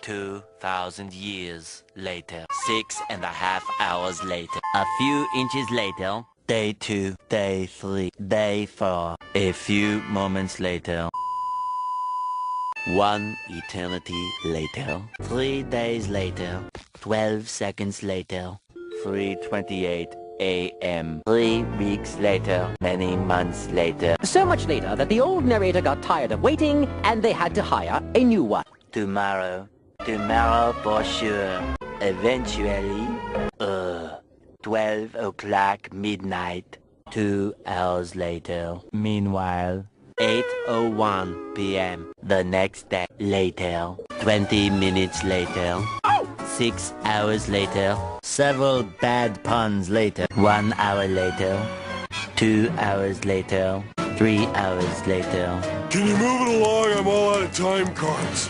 2,000 years later. 6.5 hours later. A few inches later. Day 2, Day 3, Day 4. A few moments later. 1 eternity later. 3 days later. 12 seconds later. 3:28 a.m. 3 weeks later. Many months later. So much later that the old narrator got tired of waiting and they had to hire a new one. Tomorrow. Tomorrow for sure. Eventually. 12 o'clock midnight. 2 hours later. Meanwhile. 8:01 p.m. The next day. Later. 20 minutes later. 6 hours later. Several bad puns later. 1 hour later. 2 hours later. 3 hours later. Can you move it along? I'm all out of time cards.